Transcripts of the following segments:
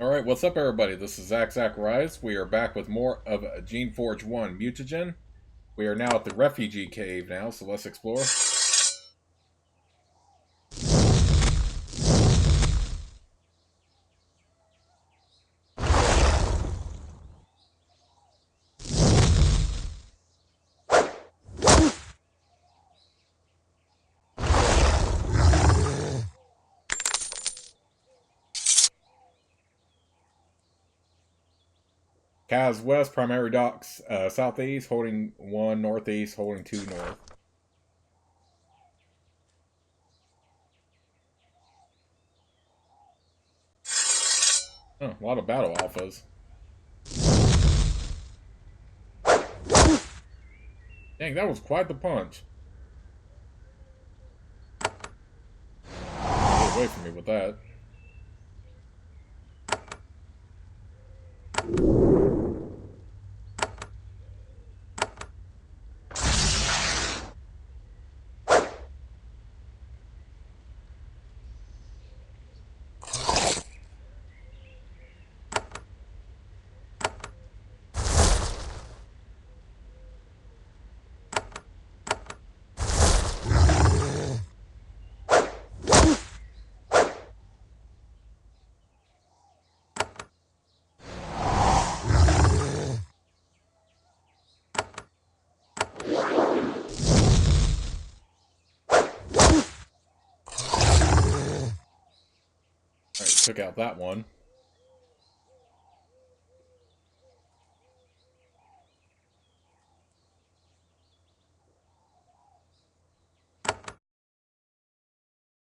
Alright, what's up everybody? This is Zacharias. We are back with more of Geneforge 1 Mutagen. We are now at the Refugee Cave now, so let's explore. Kaz West, primary docks, southeast, holding 1, northeast, holding 2 north. Oh, a lot of battle alphas. Dang, that was quite the punch. Get away from me with that. Alright, took out that one.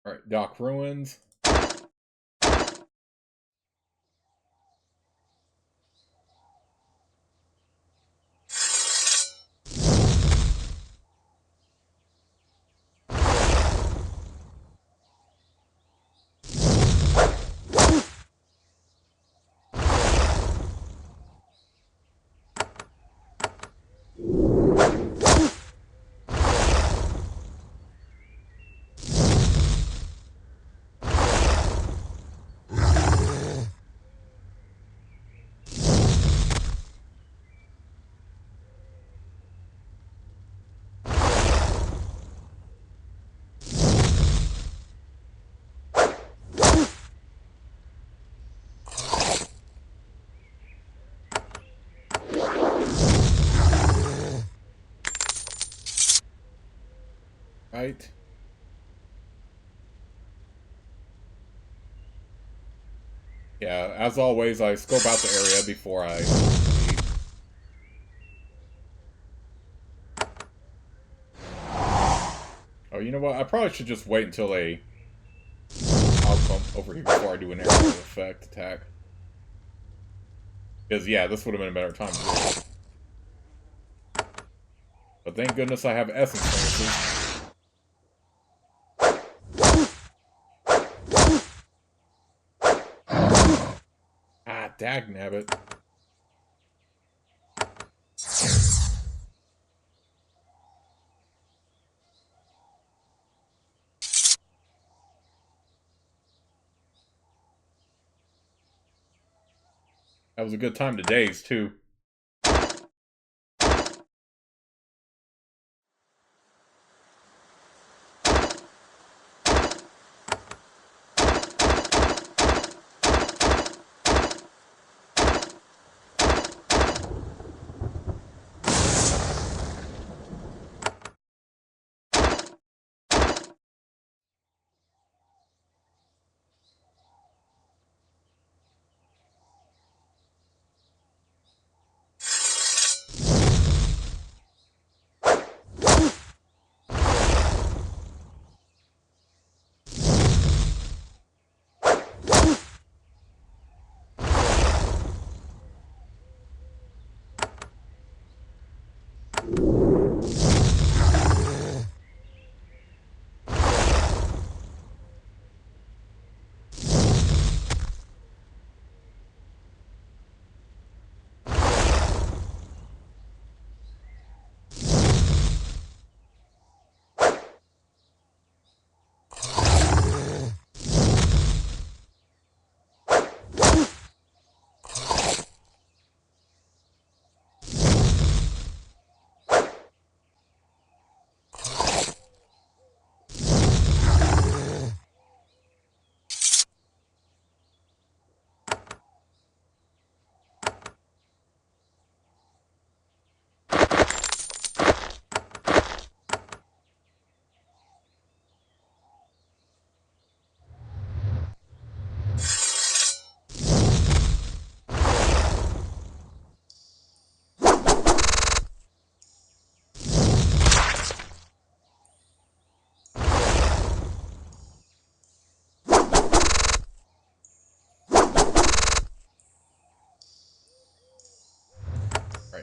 Alright, dock ruins. Right. Yeah, as always, I scope out the area before I leave. Oh, you know what? I probably should just wait until I'll come over here before I do an area effect attack. Because, yeah, this would have been a better time to do it. But thank goodness I have essence lances. Ah, dagnabbit. That was a good time to daze, too.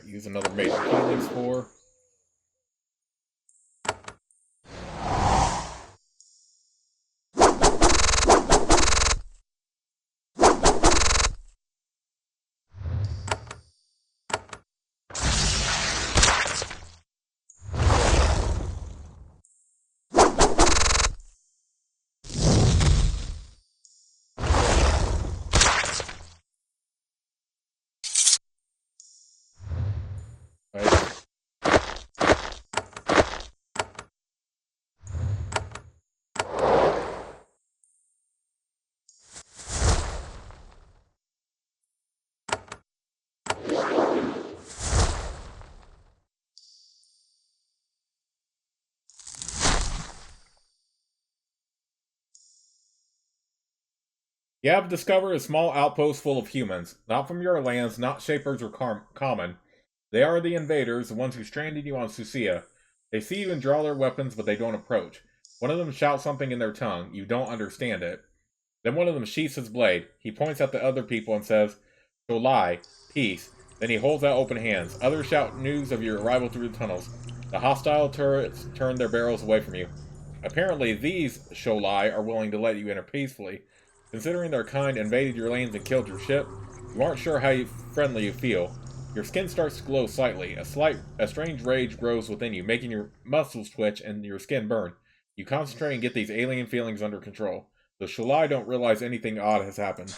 Use another major healing spore. Right. You have discovered a small outpost full of humans. Not from your lands, not Shapers or common. They are the invaders, the ones who stranded you on Susia. They see you and draw their weapons, but they don't approach. One of them shouts something in their tongue. You don't understand it. Then one of them sheaths his blade. He points at the other people and says, Sholai, peace. Then he holds out open hands. Others shout news of your arrival through the tunnels. The hostile turrets turn their barrels away from you. Apparently, these Sholai are willing to let you enter peacefully. Considering their kind invaded your lanes and killed your ship, you aren't sure how friendly you feel. Your skin starts to glow slightly. A strange rage grows within you, making your muscles twitch and your skin burn. You concentrate and get these alien feelings under control. The Sholai don't realize anything odd has happened.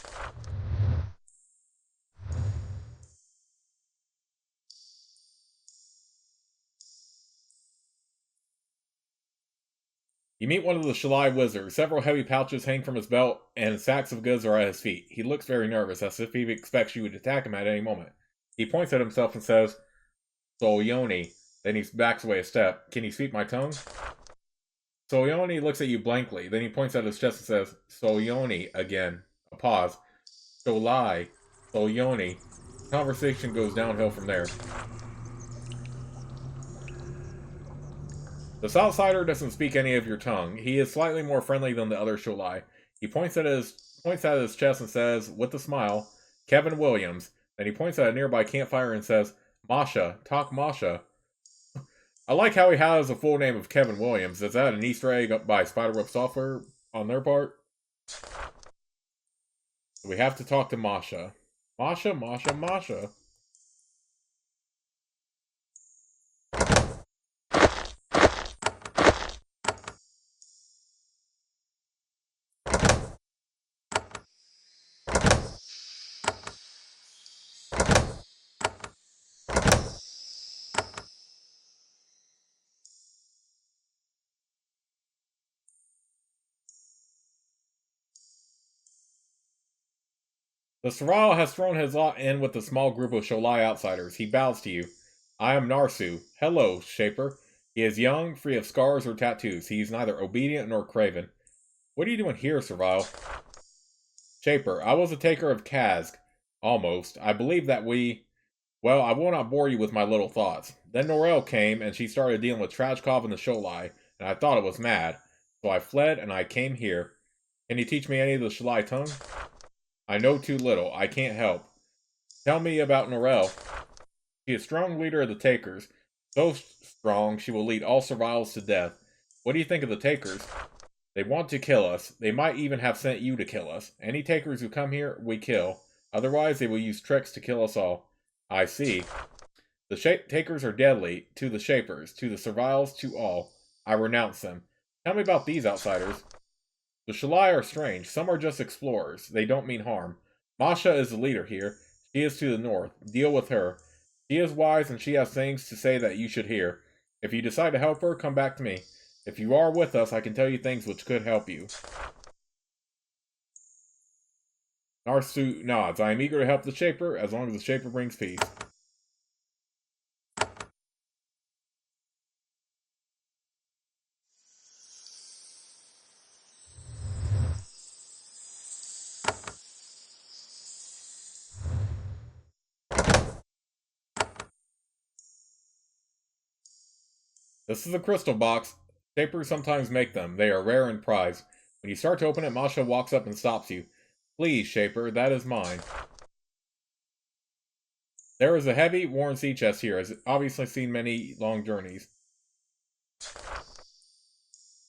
You meet one of the Shalai wizards. Several heavy pouches hang from his belt, and sacks of goods are at his feet. He looks very nervous, as if he expects you to attack him at any moment. He points at himself and says, Solyoni. Then he backs away a step. Can you speak my tongue? Solyoni looks at you blankly. Then he points at his chest and says, Solyoni again. A pause. Sholai. Solyoni. Conversation goes downhill from there. This outsider doesn't speak any of your tongue. He is slightly more friendly than the other Sholai. He points at his chest and says, with a smile, Kevin Williams. Then he points at a nearby campfire and says, Masha, talk Masha. I like how he has a full name of Kevin Williams. Is that an Easter egg up by Spiderweb Software on their part? We have to talk to Masha. Masha, Masha, Masha. The Saral has thrown his lot in with a small group of Sholai outsiders. He bows to you. I am Narsu. Hello, Shaper. He is young, free of scars or tattoos. He is neither obedient nor craven. What are you doing here, Servile? Shaper, I was a taker of Kazg. Almost. I believe that we... Well, I will not bore you with my little thoughts. Then Norel came, and she started dealing with Trashkov and the Sholai, and I thought it was mad. So I fled, and I came here. Can you teach me any of the Sholai tongue? I know too little. I can't help. Tell me about Norel. She is strong leader of the Takers. So strong, she will lead all Serviles to death. What do you think of the Takers? They want to kill us. They might even have sent you to kill us. Any Takers who come here, we kill. Otherwise, they will use tricks to kill us all. I see. The Takers are deadly. To the Shapers. To the Serviles. To all. I renounce them. Tell me about these outsiders. The Shalai are strange. Some are just explorers. They don't mean harm. Masha is the leader here. She is to the north. Deal with her. She is wise and she has things to say that you should hear. If you decide to help her, come back to me. If you are with us, I can tell you things which could help you. Narsu nods. I am eager to help the Shaper, as long as the Shaper brings peace. This is a crystal box. Shapers sometimes make them. They are rare and prized. When you start to open it, Masha walks up and stops you. Please, Shaper, that is mine. There is a heavy, worn sea chest here, has obviously seen many long journeys.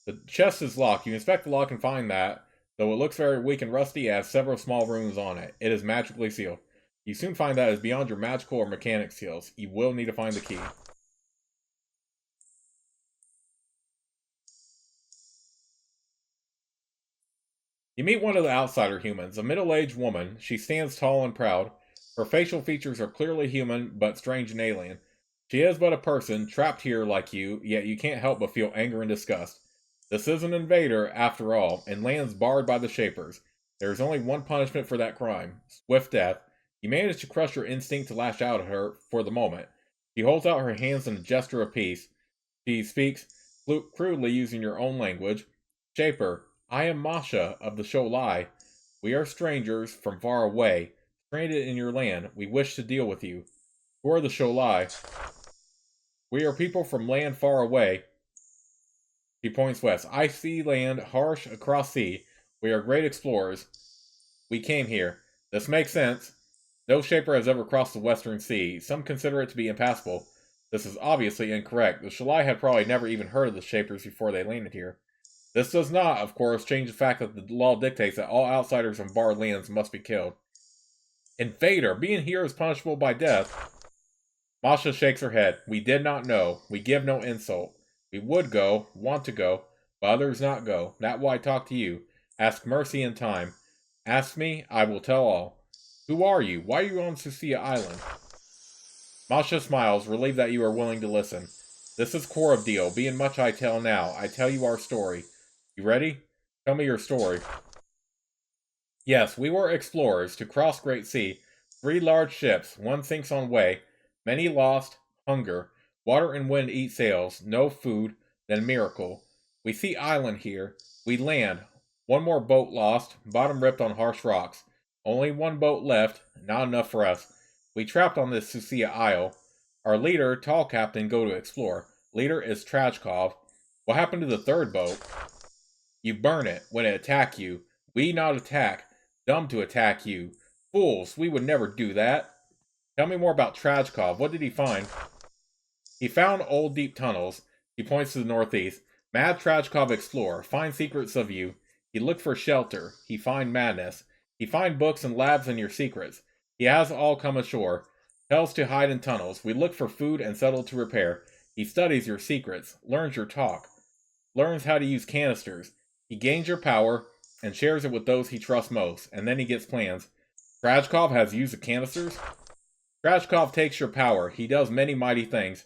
The chest is locked. You inspect the lock and find that, though it looks very weak and rusty, it has several small rooms on it. It is magically sealed. You soon find that it is beyond your magical or mechanic skills. You will need to find the key. You meet one of the outsider humans, a middle-aged woman. She stands tall and proud. Her facial features are clearly human, but strange and alien. She is but a person, trapped here like you, yet you can't help but feel anger and disgust. This is an invader, after all, and lands barred by the Shapers. There is only one punishment for that crime: swift death. You manage to crush your instinct to lash out at her for the moment. She holds out her hands in a gesture of peace. She speaks, crudely using your own language. Shaper, I am Masha of the Sholai. We are strangers from far away, stranded in your land. We wish to deal with you. Who are the Sholai? We are people from land far away. She points west. I see land harsh across sea. We are great explorers. We came here. This makes sense. No Shaper has ever crossed the Western Sea. Some consider it to be impassable. This is obviously incorrect. The Sholai had probably never even heard of the Shapers before they landed here. This does not, of course, change the fact that the law dictates that all outsiders on barred lands must be killed. Invader, being here is punishable by death. Masha shakes her head. We did not know. We give no insult. We would go, want to go, but others not go. That why I talk to you. Ask mercy in time. Ask me, I will tell all. Who are you? Why are you on Susia Island? Masha smiles, relieved that you are willing to listen. This is Korabdil, being much I tell now. I tell you our story. You ready? Tell me your story. Yes, we were explorers to cross Great Sea. 3 large ships, one sinks on way. Many lost, hunger. Water and wind eat sails. No food, then miracle. We see island here. We land. One more boat lost, bottom ripped on harsh rocks. Only one boat left, not enough for us. We trapped on this Susia Isle. Our leader, Tall Captain, go to explore. Leader is Trajkov. What happened to the 3rd boat? You burn it when it attack you. We not attack. Dumb to attack you. Fools, we would never do that. Tell me more about Trajkov. What did he find? He found old deep tunnels. He points to the northeast. Mad Trajkov explorer. Find secrets of you. He look for shelter. He find madness. He find books and labs and your secrets. He has all come ashore. Tells to hide in tunnels. We look for food and settle to repair. He studies your secrets. Learns your talk. Learns how to use canisters. He gains your power and shares it with those he trusts most, and then he gets plans. Trajkov has used the canisters? Trajkov takes your power. He does many mighty things.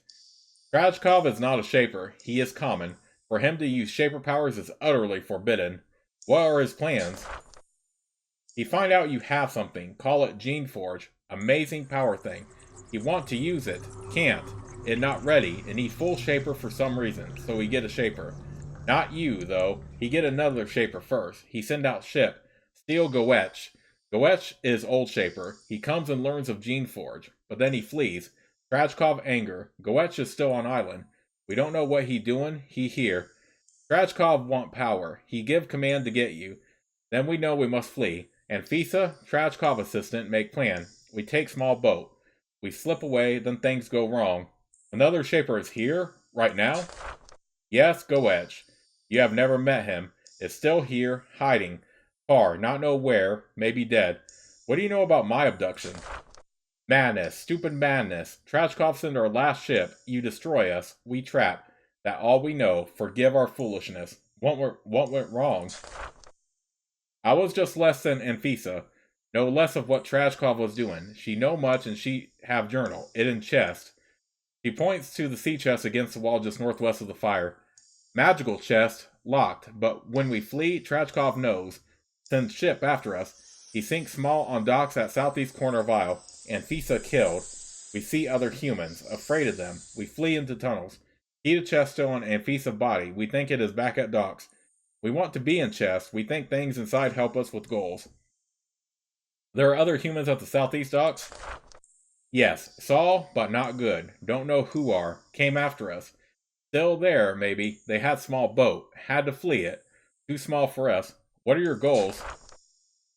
Trajkov is not a Shaper. He is common. For him to use Shaper powers is utterly forbidden. What are his plans? He find out you have something. Call it Geneforge. Amazing power thing. He want to use it. Can't. It not ready. It need full Shaper for some reason, so he get a Shaper. Not you, though. He get another Shaper first. He send out ship. Steal Goetch. Goetch is old Shaper. He comes and learns of Geneforge, but then he flees. Trajkov anger. Goetch is still on island. We don't know what he doing. He here. Trajkov want power. He give command to get you. Then we know we must flee. And Fisa, Trajkov assistant, make plan. We take small boat. We slip away, then things go wrong. Another Shaper is here? Right now? Yes, Goetch. You have never met him. Is still here, hiding. Far, not know where, maybe dead. What do you know about my abduction? Madness, stupid madness. Trajkov sent our last ship. You destroy us. We trap. That all we know. Forgive our foolishness. What went wrong? I was just less than Anfisa. Know less of what Trajkov was doing. She know much and she have journal. It in chest. She points to the sea chest against the wall just northwest of the fire. Magical chest, locked, but when we flee, Trajkov knows. Sends ship after us. He sinks small on docks at southeast corner of Isle. Anfisa killed. We see other humans, afraid of them. We flee into tunnels. See the chest still on Anfisa body. We think it is back at docks. We want to be in chest. We think things inside help us with goals. There are other humans at the southeast docks? Yes, saw, but not good. Don't know who are. Came after us. Still there, maybe. They had small boat. Had to flee it. Too small for us. What are your goals?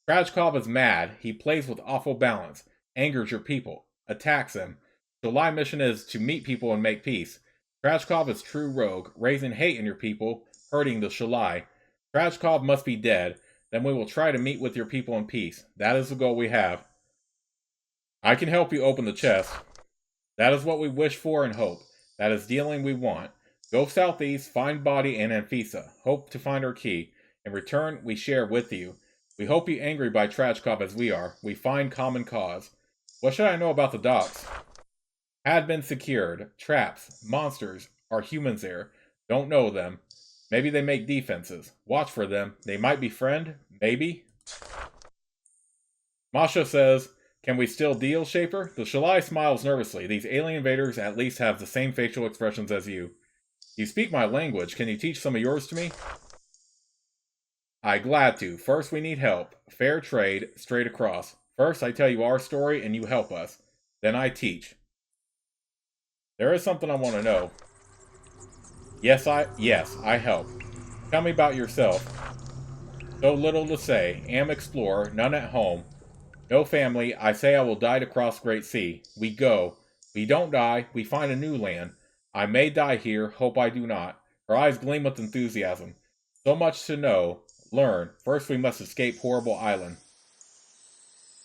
Trajkov is mad. He plays with awful balance. Angers your people. attacks him. July mission is to meet people and make peace. Trashkov is true rogue, raising hate in your people, hurting the Shalai. Trashkov must be dead. Then we will try to meet with your people in peace. That is the goal we have. I can help you open the chest. That is what we wish for and hope. That is dealing we want. Go southeast, find Body and Anfisa. Hope to find her key. In return, we share with you. We hope you angry by Trashkov as we are. We find common cause. What should I know about the docks? Had been secured. Traps. Monsters. Are humans there? Don't know them. Maybe they make defenses. Watch for them. They might befriend. Maybe. Masha says, can we still deal, Shaper? The Shalai smiles nervously. These alien invaders at least have the same facial expressions as you. You speak my language. Can you teach some of yours to me? I glad to. First we need help. Fair trade, straight across. First I tell you our story and you help us. Then I teach. There is something I want to know. Yes, I help. Tell me about yourself. So little to say. Am explorer, none at home. No family, I say I will die to cross great sea. We go. We don't die, we find a new land. I may die here, hope I do not. Her eyes gleam with enthusiasm. So much to know. Learn. First we must escape horrible island.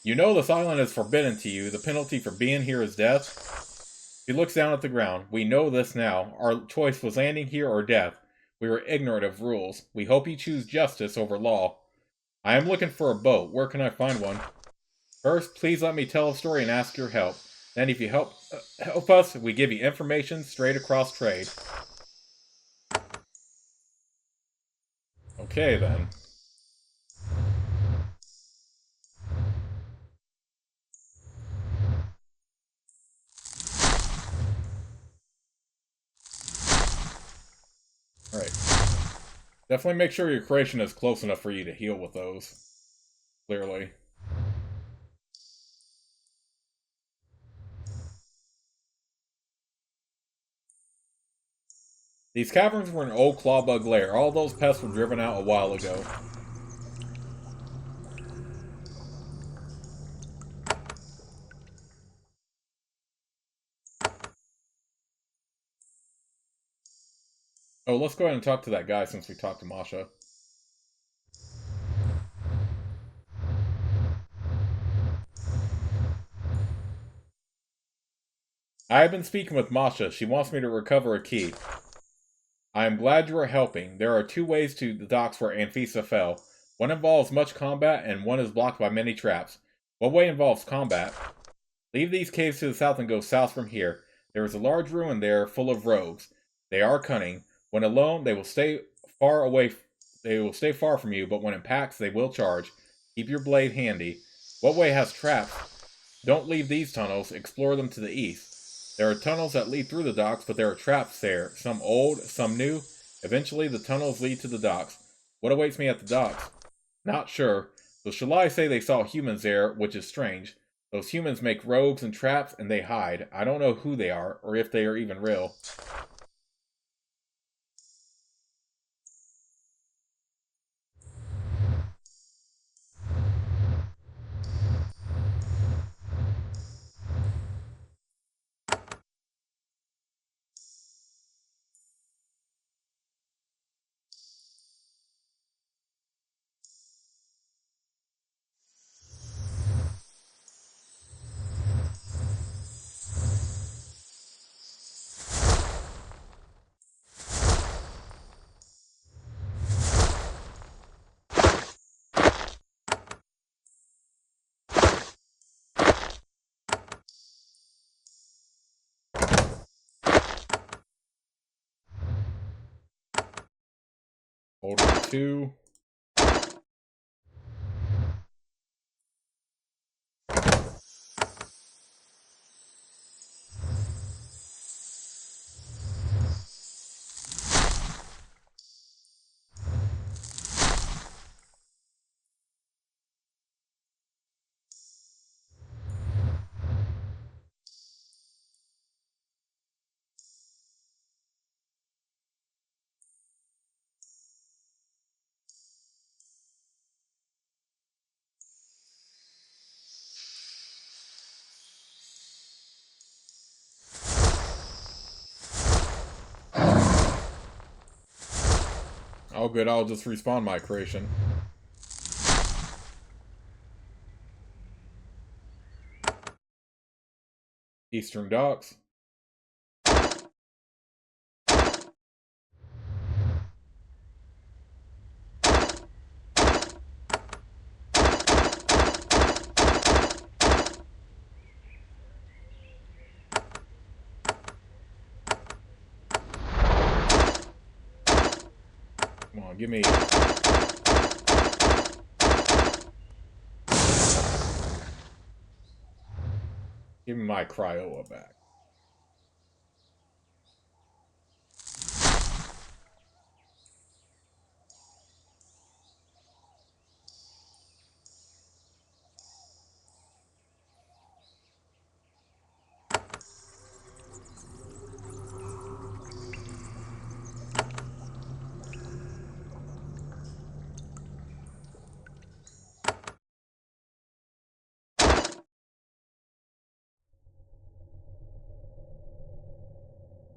You know this island is forbidden to you. The penalty for being here is death. He looks down at the ground. We know this now. Our choice was landing here or death. We were ignorant of rules. We hope you choose justice over law. I am looking for a boat. Where can I find one? First, please let me tell a story and ask your help. Then if you help us, we give you information straight across trade. Okay, then. Alright. Definitely make sure your creation is close enough for you to heal with those. Clearly. These caverns were an old clawbug lair. All those pests were driven out a while ago. Oh, let's go ahead and talk to that guy since we talked to Masha. I have been speaking with Masha. She wants me to recover a key. I am glad you are helping. There are two ways to the docks where Anfisa fell. One involves much combat, and one is blocked by many traps. What way involves combat? Leave these caves to the south and go south from here. There is a large ruin there full of rogues. They are cunning. When alone, they will stay far away. They will stay far from you, but when in packs, they will charge. Keep your blade handy. What way has traps? Don't leave these tunnels. Explore them to the east. There are tunnels that lead through the docks, but there are traps there. Some old, some new. Eventually, the tunnels lead to the docks. What awaits me at the docks? Not sure. The Shalai say they saw humans there, which is strange. Those humans make rogues and traps, and they hide. I don't know who they are, or if they are even real. Order 2. All good, I'll just respawn my creation. Eastern Docks. Come on, give me... Give me my Cryoa back.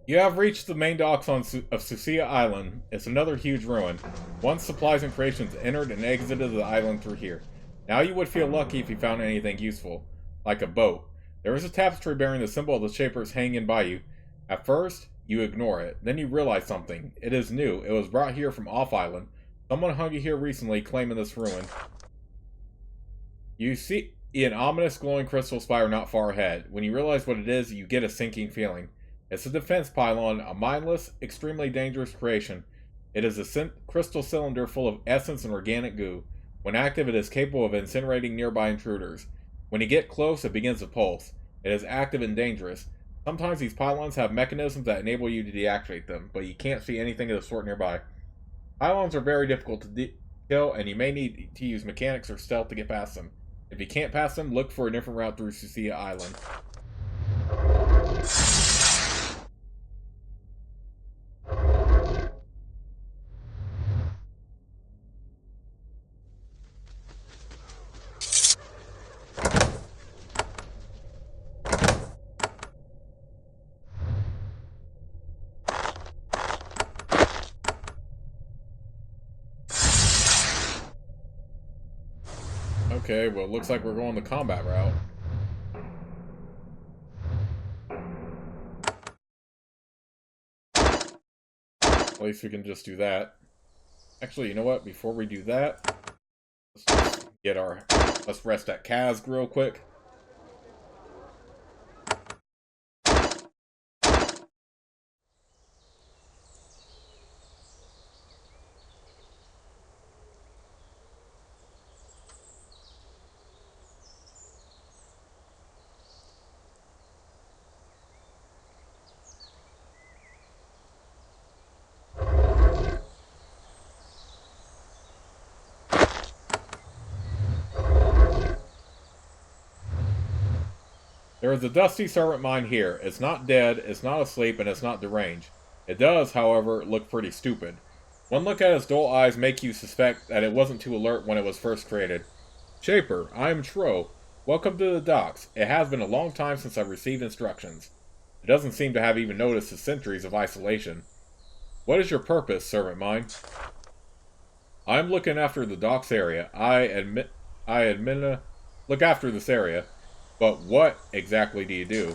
You have reached the main docks of Sucia Island. It's another huge ruin. Once supplies and creations entered and exited the island through here. Now you would feel lucky if you found anything useful, like a boat. There is a tapestry bearing the symbol of the Shapers hanging by you. At first, you ignore it. Then you realize something. It is new. It was brought here from off-island. Someone hung it here recently, claiming this ruin. You see an ominous glowing crystal spire not far ahead. When you realize what it is, you get a sinking feeling. It's a defense pylon, a mindless, extremely dangerous creation. It is a crystal cylinder full of essence and organic goo. When active, it is capable of incinerating nearby intruders. When you get close, it begins to pulse. It is active and dangerous. Sometimes these pylons have mechanisms that enable you to deactivate them, but you can't see anything of the sort nearby. Pylons are very difficult to kill, and you may need to use mechanics or stealth to get past them. If you can't pass them, look for a different route through Sucia Island. Okay, well, it looks like we're going the combat route. At least we can just do that. Actually, you know what? Before we do that, let's just get our... Let's rest at Kaz real quick. There is a dusty servant mine here. It's not dead, it's not asleep, and it's not deranged. It does, however, look pretty stupid. One look at its dull eyes make you suspect that it wasn't too alert when it was first created. Shaper, I am Tro. Welcome to the docks. It has been a long time since I received instructions. It doesn't seem to have even noticed the centuries of isolation. What is your purpose, servant mine? I am looking after the docks area. Look after this area. But what exactly do you do?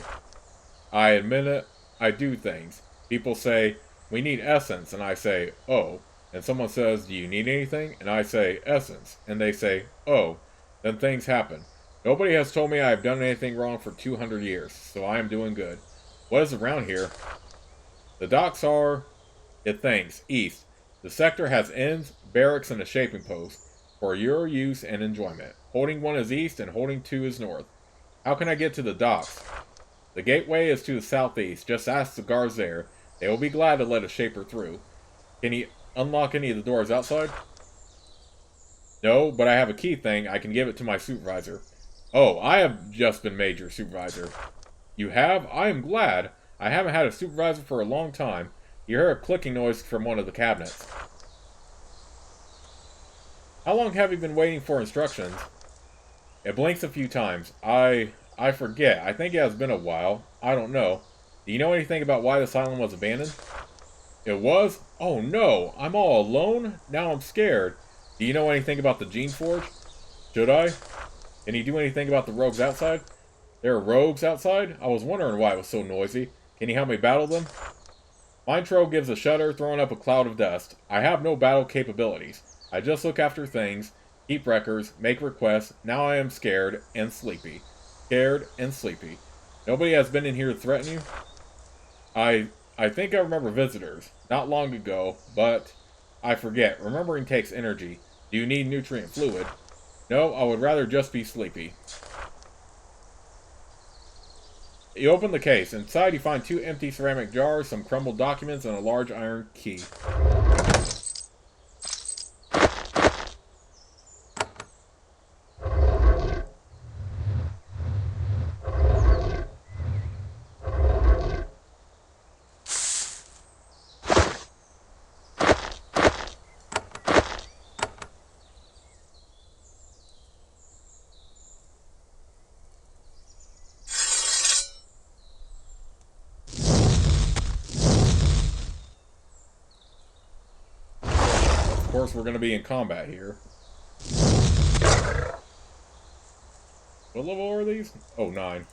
I admit it, I do things. People say, we need essence, and I say, oh. And someone says, do you need anything? And I say, essence. And they say, oh. Then things happen. Nobody has told me I have done anything wrong for 200 years, so I am doing good. What is around here? The docks are, it thinks, east. The sector has inns, barracks, and a shaping post, for your use and enjoyment. Holding 1 is east, and holding 2 is north. How can I get to the docks? The gateway is to the southeast. Just ask the guards there. They will be glad to let a shaper through. Can you unlock any of the doors outside? No, but I have a key thing. I can give it to my supervisor. Oh, I have just been made your supervisor. You have? I am glad. I haven't had a supervisor for a long time. You hear a clicking noise from one of the cabinets. How long have you been waiting for instructions? It blinks a few times. I forget. I think it has been a while. I don't know. Do you know anything about why this island was abandoned? It was? Oh no, I'm all alone? Now I'm scared. Do you know anything about the Geneforge? Should I? Can you do anything about the rogues outside? There are rogues outside? I was wondering why it was so noisy. Can you help me battle them? Mintro gives a shudder, throwing up a cloud of dust. I have no battle capabilities. I just look after things, keep records, make requests. Now I am scared and sleepy. Scared and sleepy. Nobody has been in here to threaten you? I think I remember visitors. Not long ago, but I forget. Remembering takes energy. Do you need nutrient fluid? No, I would rather just be sleepy. You open the case. Inside you find 2 empty ceramic jars, some crumbled documents, and a large iron key. Of course, we're going to be in combat here. What level are these? Oh, 9.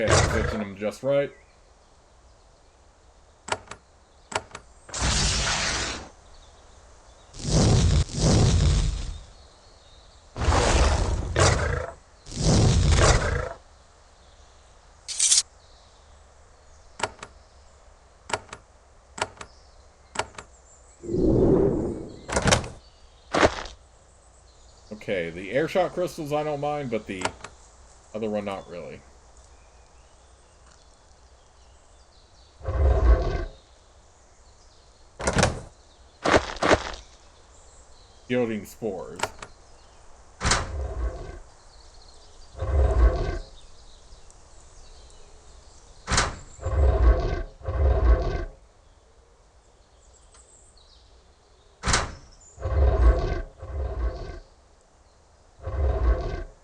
Okay, position them just right. Okay, the airshot crystals I don't mind, but the other one not really. Yielding spores.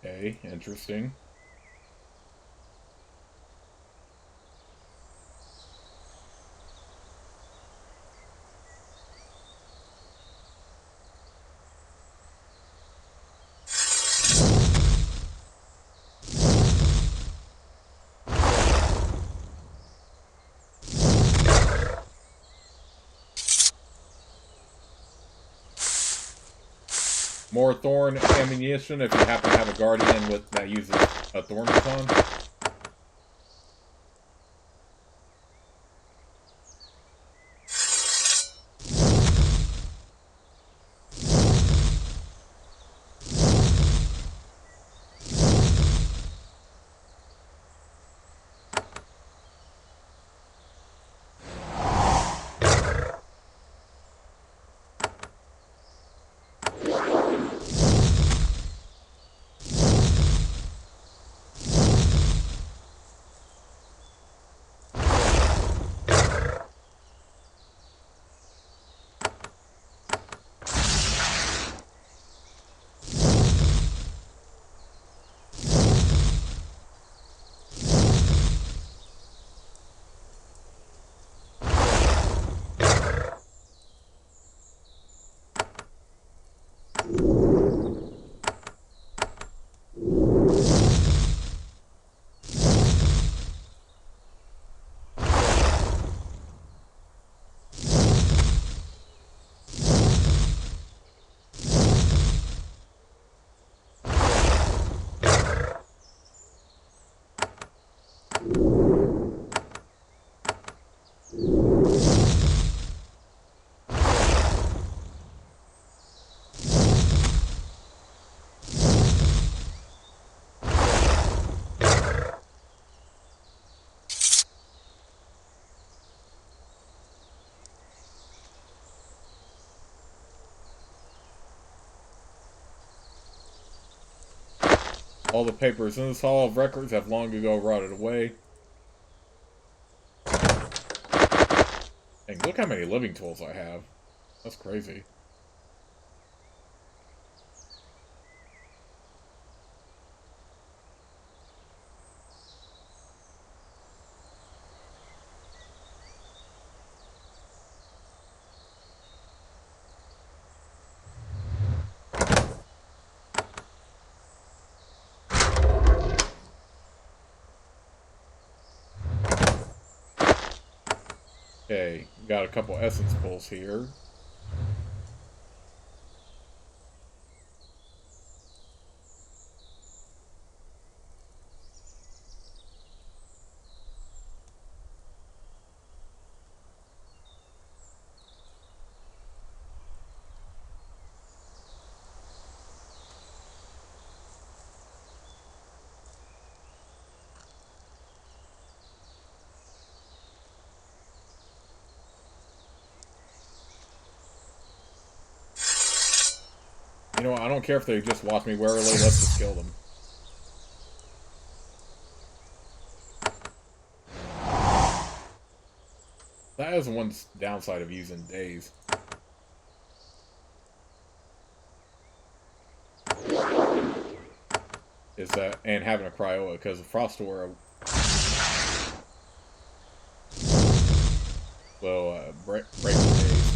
Okay, interesting. More thorn ammunition if you happen to have a guardian with that uses a thorn baton. All the papers in this hall of records have long ago rotted away. And look how many living tools I have. That's crazy. Okay, got a couple essence pulls here. You know what, I don't care if they just watch me warily, let's just kill them. That is one downside of using days. Is that, and having a cryo, because the Frost Aura will break the days.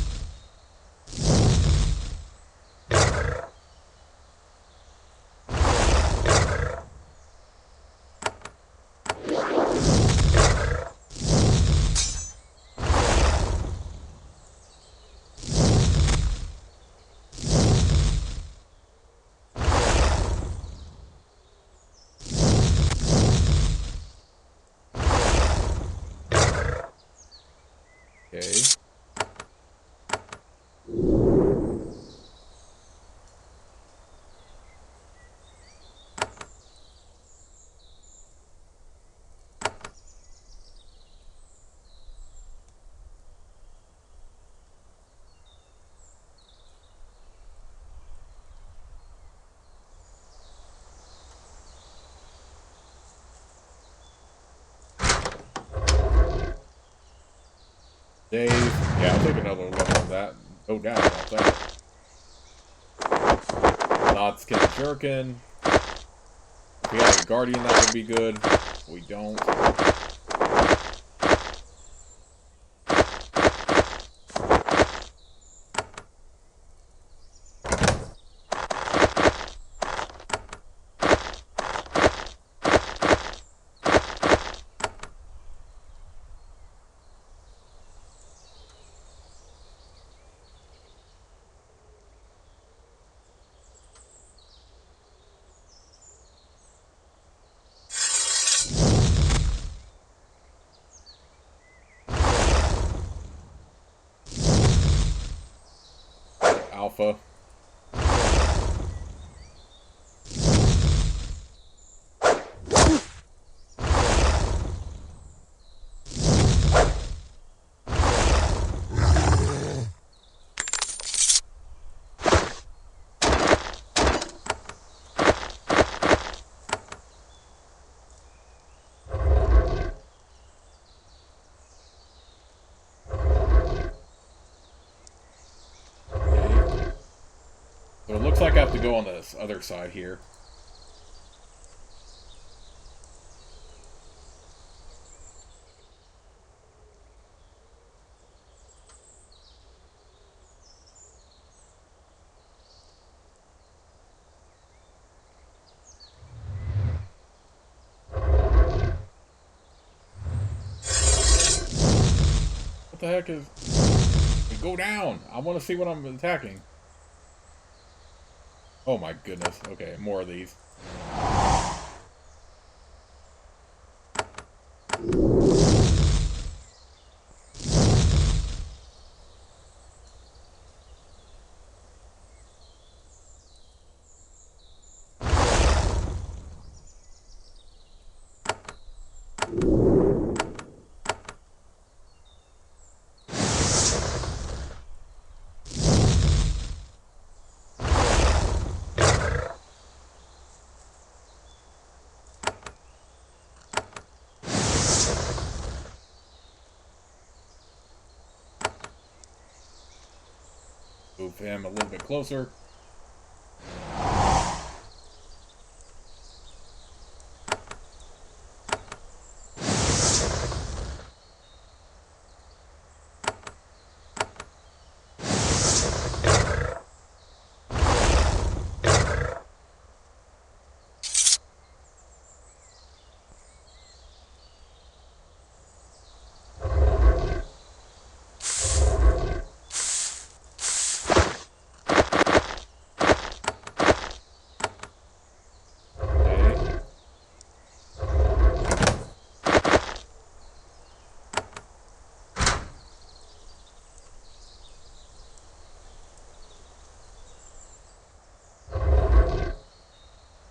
Okay. Dave, yeah, I'll take another level on that. No doubt about that. Not skin jerkin. If we had a guardian, that would be good. We don't. Alpha. So it looks like I have to go on this other side here. What the heck is... Go down! I want to see what I'm attacking. Oh my goodness. Okay, more of these. him a little bit closer.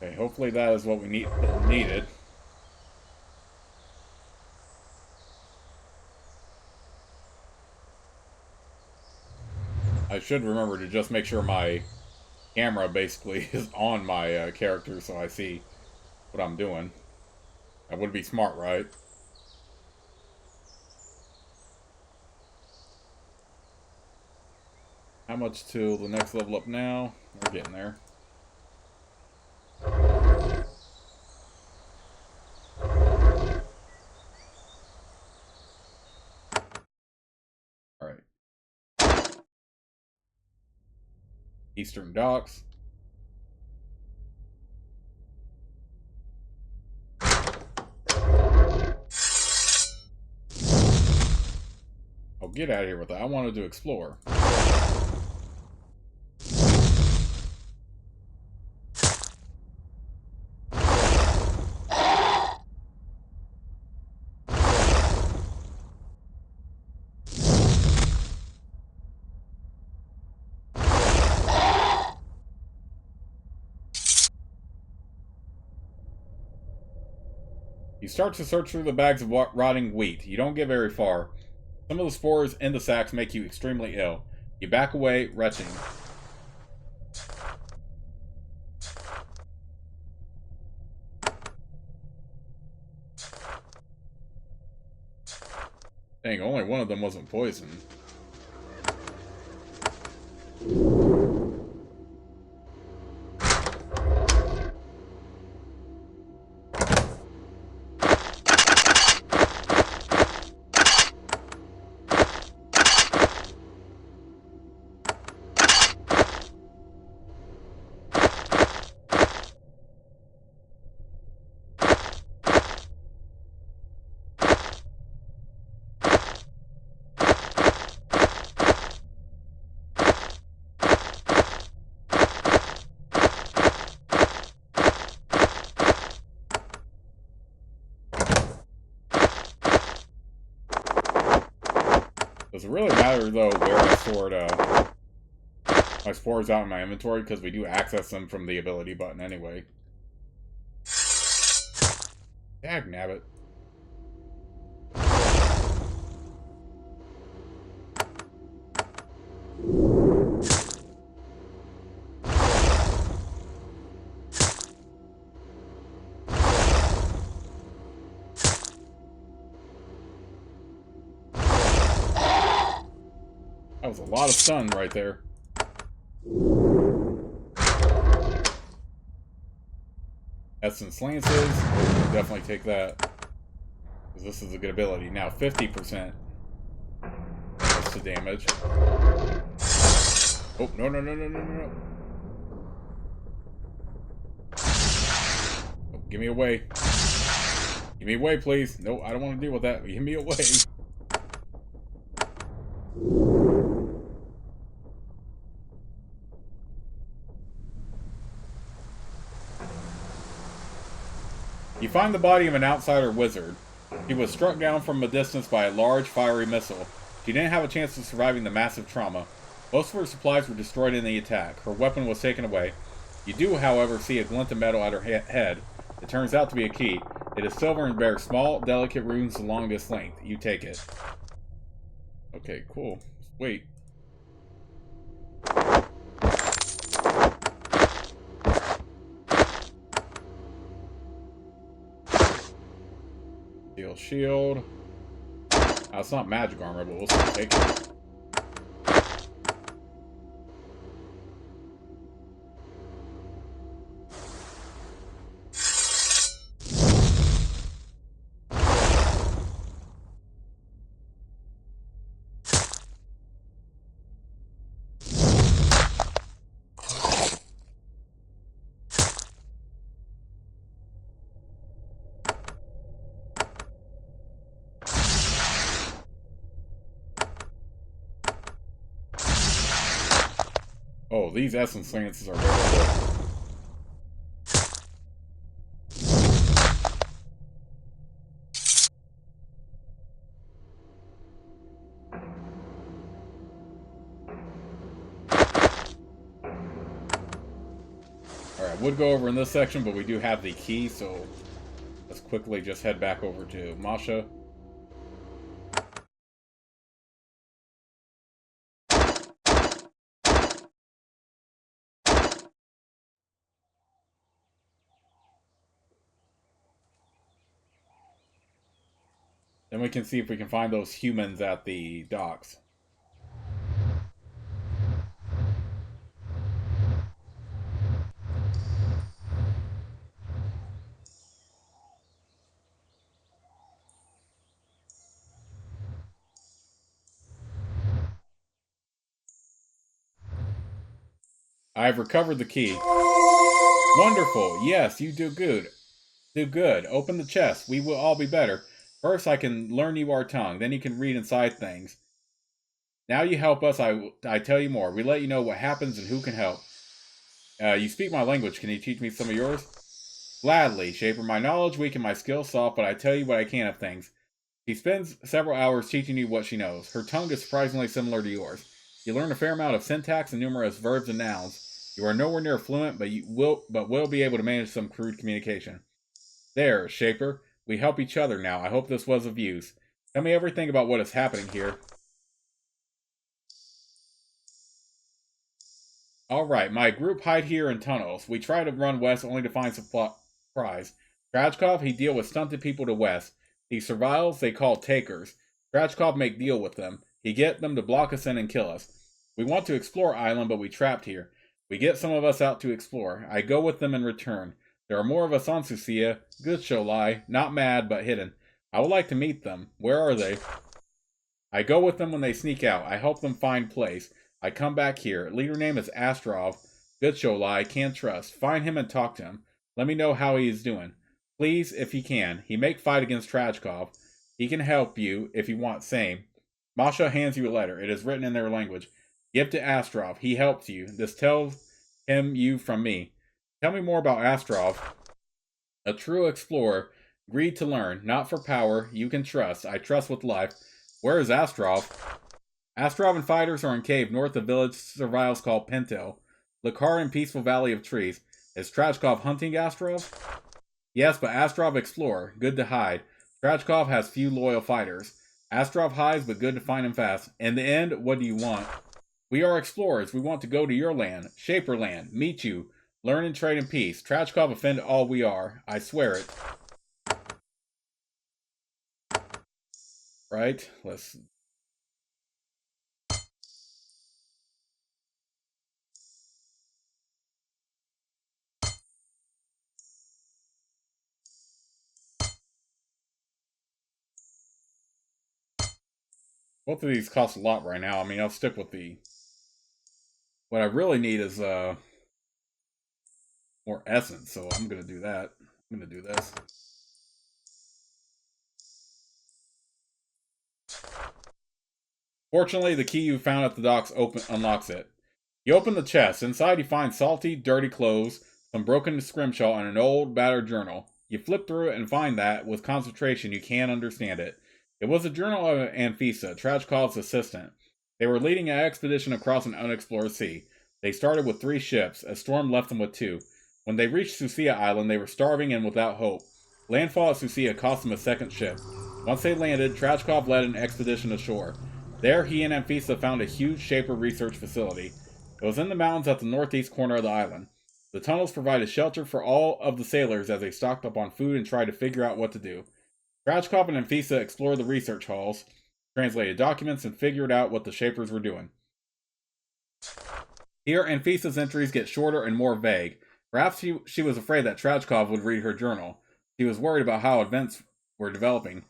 Okay, hopefully that is what we needed. I should remember to just make sure my camera basically is on my character so I see what I'm doing. That would be smart, right? How much to the next level up now? We're getting there. Alright. Eastern Docks. Oh, get out of here with that. I wanted to explore. You start to search through the bags of rotting wheat. You don't get very far. Some of the spores in the sacks make you extremely ill. You back away, retching. Dang, only one of them wasn't poisoned. Does it really matter, though, where I stored my spores out in my inventory? Because we do access them from the ability button anyway. Dagnabbit. That was a lot of stun right there. Essence Lances. Definitely take that. Because this is a good ability. Now 50% to damage. Oh, no, no, no, no, no, no. Oh, give me away. Give me away, please. No, I don't want to deal with that. Give me away. You find the body of an outsider wizard. He was struck down from a distance by a large, fiery missile. She didn't have a chance of surviving the massive trauma. Most of her supplies were destroyed in the attack. Her weapon was taken away. You do, however, see a glint of metal at her head. It turns out to be a key. It is silver and bears small, delicate runes along this length. You take it. Okay, cool. Wait. Steel shield. It's not magic armor, but we'll still take it. Oh, these essence lances are very good. Alright, would go over in this section, but we do have the key, so let's quickly just head back over to Masha. Then we can see if we can find those humans at the docks. I've recovered the key. Wonderful. Yes, you do good. Do good. Open the chest. We will all be better. First, I can learn you our tongue. Then you can read inside things. Now you help us, I tell you more. We let you know what happens and who can help. You speak my language. Can you teach me some of yours? Gladly, Shaper. My knowledge weak and my skills soft, but I tell you what I can of things. She spends several hours teaching you what she knows. Her tongue is surprisingly similar to yours. You learn a fair amount of syntax and numerous verbs and nouns. You are nowhere near fluent, but will be able to manage some crude communication. There, Shaper. We help each other now. I hope this was of use. Tell me everything about what is happening here. Alright, my group hide here in tunnels. We try to run west only to find supplies. Trajkov, he deal with stunted people to west. The survivals they call takers. Trajkov make deal with them. He get them to block us in and kill us. We want to explore island, but we trapped here. We get some of us out to explore. I go with them in return. There are more of us on Susia. Good show lie. Not mad, but hidden. I would like to meet them. Where are they? I go with them when they sneak out. I help them find place. I come back here. Leader name is Astrov. Good show lie. Can't trust. Find him and talk to him. Let me know how he is doing. Please, if he can. He make fight against Trajkov. He can help you if you want same. Masha hands you a letter. It is written in their language. Give to Astrov. He helps you. This tells him you from me. Tell me more about Astrov. A true explorer. Greed to learn. Not for power. You can trust. I trust with life. Where is Astrov? Astrov and fighters are in cave north of village survivals called Pinto. Lakar in peaceful valley of trees. Is Trajkov hunting Astrov? Yes, but Astrov explorer. Good to hide. Trajkov has few loyal fighters. Astrov hides, but good to find him fast. In the end, what do you want? We are explorers. We want to go to your land. Shaper land. Meet you. Learn and trade in peace. Trajkov offend all we are. I swear it. Right? Let's... Both of these cost a lot right now. I mean, I'll stick with the... What I really need is, more essence, so I'm gonna do that. I'm gonna do this. Fortunately, the key you found at the docks unlocks it. You open the chest. Inside, you find salty, dirty clothes, some broken scrimshaw, and an old, battered journal. You flip through it and find that, with concentration, you can't understand it. It was a journal of Anfisa, Trajkov's assistant. They were leading an expedition across an unexplored sea. They started with 3 ships. A storm left them with 2. When they reached Susia Island, they were starving and without hope. Landfall at Susia cost them a second ship. Once they landed, Trajkov led an expedition ashore. There, he and Anfisa found a huge Shaper research facility. It was in the mountains at the northeast corner of the island. The tunnels provided shelter for all of the sailors as they stocked up on food and tried to figure out what to do. Trajkov and Anfisa explored the research halls, translated documents, and figured out what the Shapers were doing. Here, Anfisa's entries get shorter and more vague. Perhaps she was afraid that Trajkov would read her journal. She was worried about how events were developing.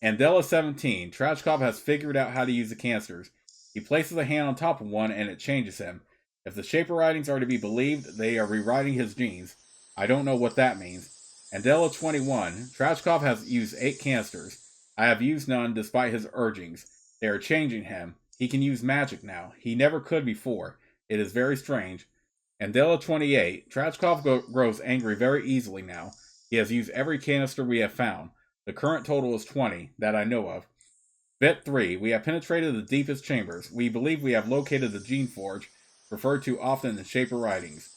Andela 17. Trajkov has figured out how to use the canisters. He places a hand on top of one and it changes him. If the Shaper writings are to be believed, they are rewriting his genes. I don't know what that means. Andela 21. Trajkov has used 8 canisters. I have used none despite his urgings. They are changing him. He can use magic now. He never could before. It is very strange. Andela 28. Trachkov grows angry very easily now. He has used every canister we have found. The current total is 20, that I know of. Bit 3. We have penetrated the deepest chambers. We believe we have located the Geneforge, referred to often in Shaper writings.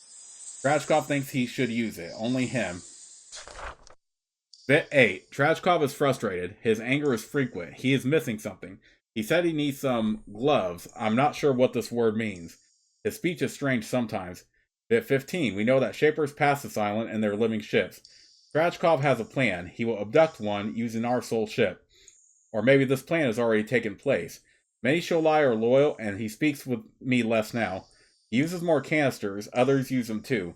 Trachkov thinks he should use it. Only him. Bit 8. Trachkov is frustrated. His anger is frequent. He is missing something. He said he needs some gloves. I'm not sure what this word means. His speech is strange sometimes. Bit 15. We know that Shapers pass this island and they're living ships. Trachkov has a plan. He will abduct one using our soul ship. Or maybe this plan has already taken place. Many Sholai are loyal, and he speaks with me less now. He uses more canisters. Others use them too.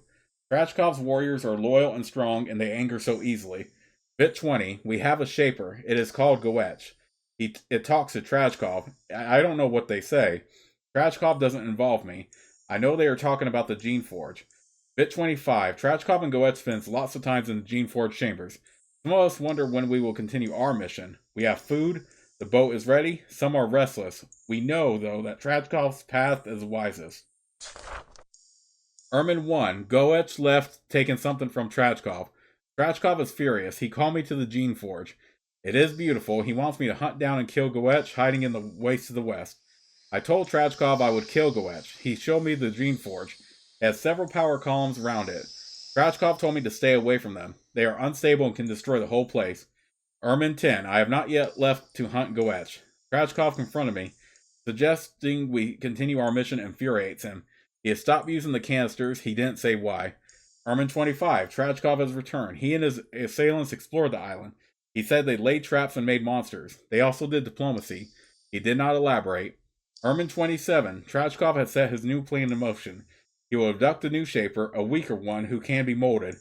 Trachkov's warriors are loyal and strong, and they anger so easily. Bit 20. We have a Shaper. It is called Goetch. It talks to Trachkov. I don't know what they say. Trachkov doesn't involve me. I know they are talking about the Geneforge. Bit 25. Trachkov and Goetch spends lots of times in the Geneforge chambers. Some of us wonder when we will continue our mission. We have food. The boat is ready. Some are restless. We know, though, that Trachkov's path is wisest. Ermin 1. Goetch left taking something from Trachkov. Trachkov is furious. He called me to the Geneforge. It is beautiful. He wants me to hunt down and kill Goetch, hiding in the wastes to the west. I told Trachkov I would kill Goetch. He showed me the Geneforge. It has several power columns around it. Trachkov told me to stay away from them. They are unstable and can destroy the whole place. Ermin 10. I have not yet left to hunt Goetch. Trachkov confronted me. Suggesting we continue our mission infuriates him. He has stopped using the canisters. He didn't say why. Ermin 25. Trachkov has returned. He and his assailants explored the island. He said they laid traps and made monsters. They also did diplomacy. He did not elaborate. Ermin 27. Trachkov has set his new plan in motion. He will abduct a new Shaper, a weaker one who can be molded.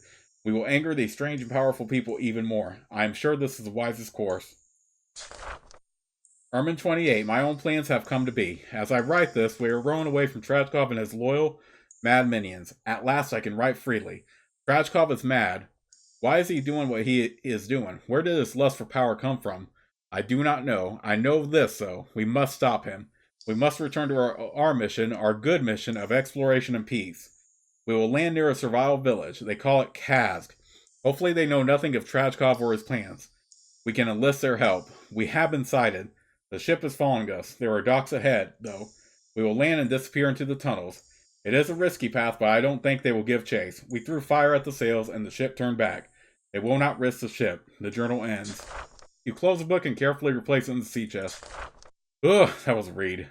We will anger these strange and powerful people even more. I am sure this is the wisest course. Ermin 28. My own plans have come to be. As I write this, we are rowing away from Trachkov and his loyal, mad minions. At last I can write freely. Trachkov is mad. Why is he doing what he is doing? Where did this lust for power come from? I do not know. I know this, though. We must stop him. We must return to our mission, our good mission of exploration and peace. We will land near a survival village. They call it Kazg. Hopefully they know nothing of Trachkov or his plans. We can enlist their help. We have been sighted. The ship is following us. There are docks ahead, though. We will land and disappear into the tunnels. It is a risky path, but I don't think they will give chase. We threw fire at the sails, and the ship turned back. They will not risk the ship. The journal ends. You close the book and carefully replace it in the sea chest. Ugh, that was a read.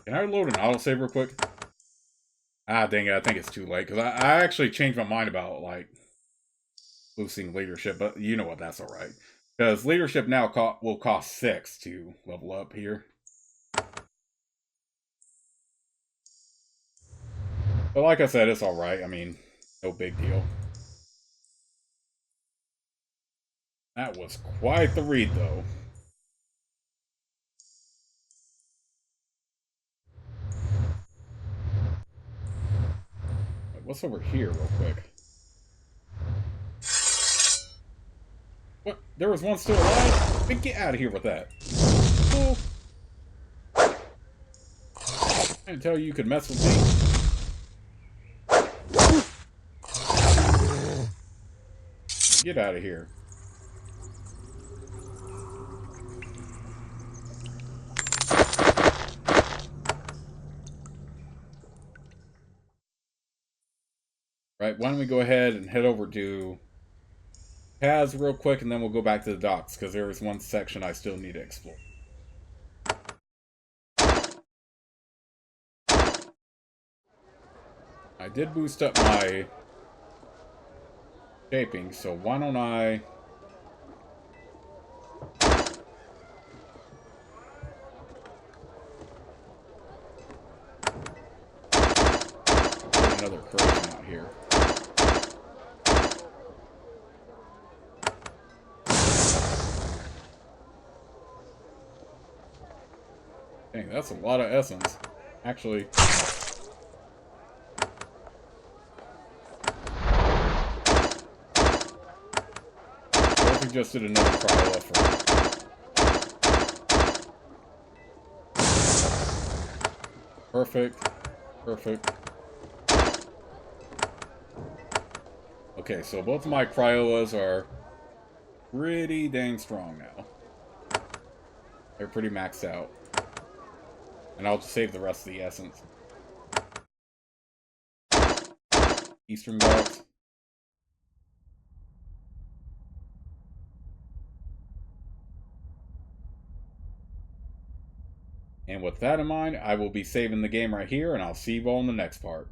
Can I load an autosave real quick? Ah, dang it, I think it's too late, because I actually changed my mind about, like, boosting leadership, but you know what, that's alright. Because leadership now will cost 6 to level up here. But like I said, it's alright, I mean, no big deal. That was quite the read, though. What's over here, real quick? What? There was one still alive? Then get out of here with that. Cool. I didn't tell you could mess with me. Get out of here. Right, why don't we go ahead and head over to Kaz real quick, and then we'll go back to the docks, because there is one section I still need to explore. I did boost up my shaping, so why don't I... put another correction out here. Dang, that's a lot of essence. Actually... just did another cryo for perfect. Perfect. Okay, so both of my cryoas are pretty dang strong now. They're pretty maxed out. And I'll just save the rest of the essence. Eastern Dogs. And with that in mind, I will be saving the game right here, and I'll see you all in the next part.